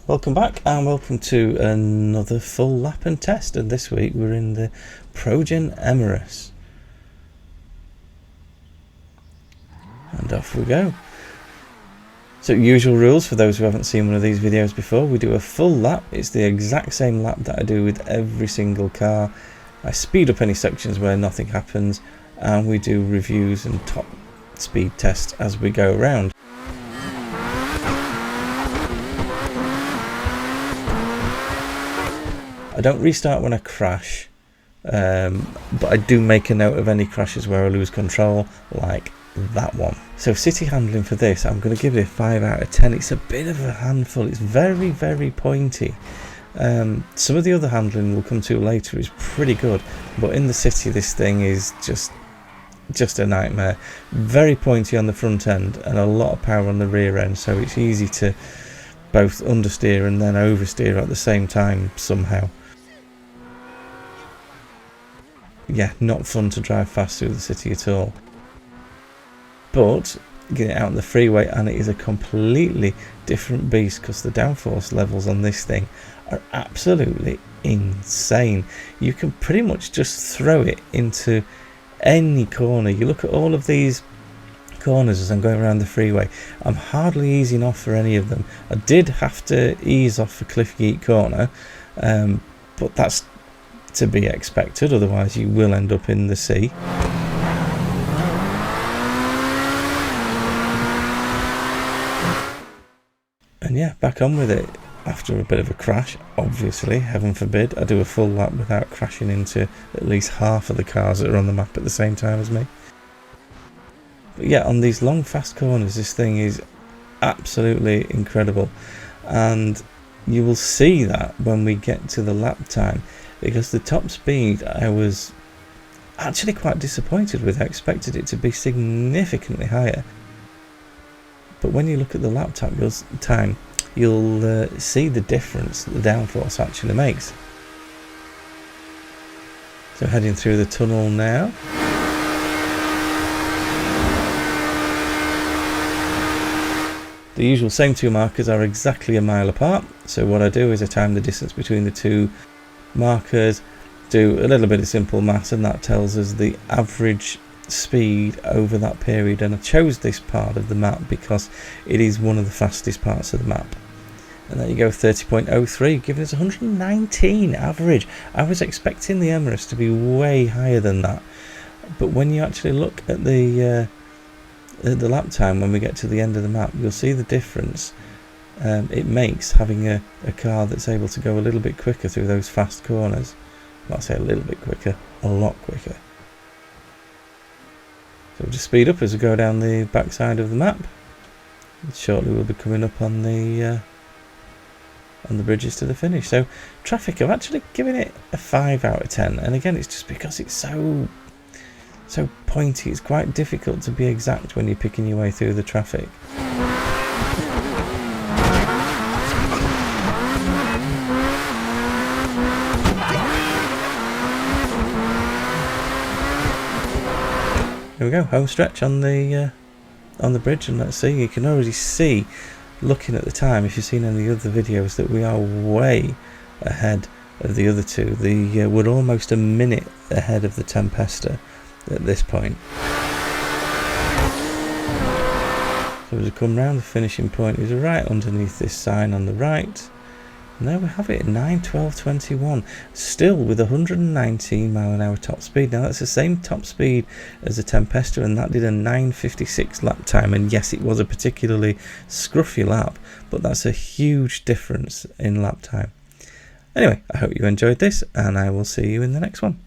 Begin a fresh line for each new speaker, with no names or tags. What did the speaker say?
Welcome back and welcome to another full lap and test, and this week we're in the Progen Emerus. And off we go. So usual rules for those who haven't seen one of these videos before: we do a full lap. It's the exact same lap that I do with every single car. I speed up any sections where nothing happens, and we do reviews and top speed tests as we go around. I don't restart when I crash, but I do make a note of any crashes where I lose control, like that one. So city handling for this, I'm going to give it a 5 out of 10. It's a bit of a handful. It's very, very pointy. Some of the other handling we'll come to later is pretty good, but in the city this thing is just a nightmare. Very pointy on the front end and a lot of power on the rear end, so it's easy to both understeer and then oversteer at the same time somehow. Yeah, not fun to drive fast through the city at all. But get it out on the freeway and it is a completely different beast, because the downforce levels on this thing are absolutely insane. You can pretty much just throw it into any corner. You look at all of these corners as I'm going around the freeway, I'm hardly easing off for any of them. I did have to ease off for Cliffgate corner, but that's to be expected, otherwise you will end up in the sea. And yeah, back on with it after a bit of a crash. Obviously, heaven forbid, I do a full lap without crashing into at least half of the cars that are on the map at the same time as me. But yeah, on these long fast corners this thing is absolutely incredible, and you will see that when we get to the lap time, because the top speed I was actually quite disappointed with. I expected it to be significantly higher, but when you look at the lap time you'll see the difference that the downforce actually makes. So heading through the tunnel now. The usual same two markers are exactly a mile apart, so what I do is I time the distance between the two markers, do a little bit of simple maths, and that tells us the average speed over that period. And I chose this part of the map because it is one of the fastest parts of the map. And there you go, 30.03, giving us 119 average. I was expecting the Emerus to be way higher than that, but when you actually look at the lap time when we get to the end of the map, you'll see the difference it makes having a car that's able to go a little bit quicker through those fast corners. Well, I say a little bit quicker, a lot quicker. So we'll just speed up as we go down the back side of the map. Shortly we'll be coming up on the bridges to the finish. So traffic, I've actually given it a 5 out of 10, and again it's just because it's so pointy. It's quite difficult to be exact when you're picking your way through the traffic. Here we go, home stretch on the bridge, and let's see. You can already see, looking at the time, if you've seen any other videos, that we are way ahead of the other two. We're almost a minute ahead of the Tempesta at this point. So as we come round, the finishing point is right underneath this sign on the right, and there we have it, 9:12:21, still with 119 mph top speed. Now that's the same top speed as the Tempesta, and that did a 9:56 lap time, and yes, it was a particularly scruffy lap, but that's a huge difference in lap time. Anyway, I hope you enjoyed this, and I will see you in the next one.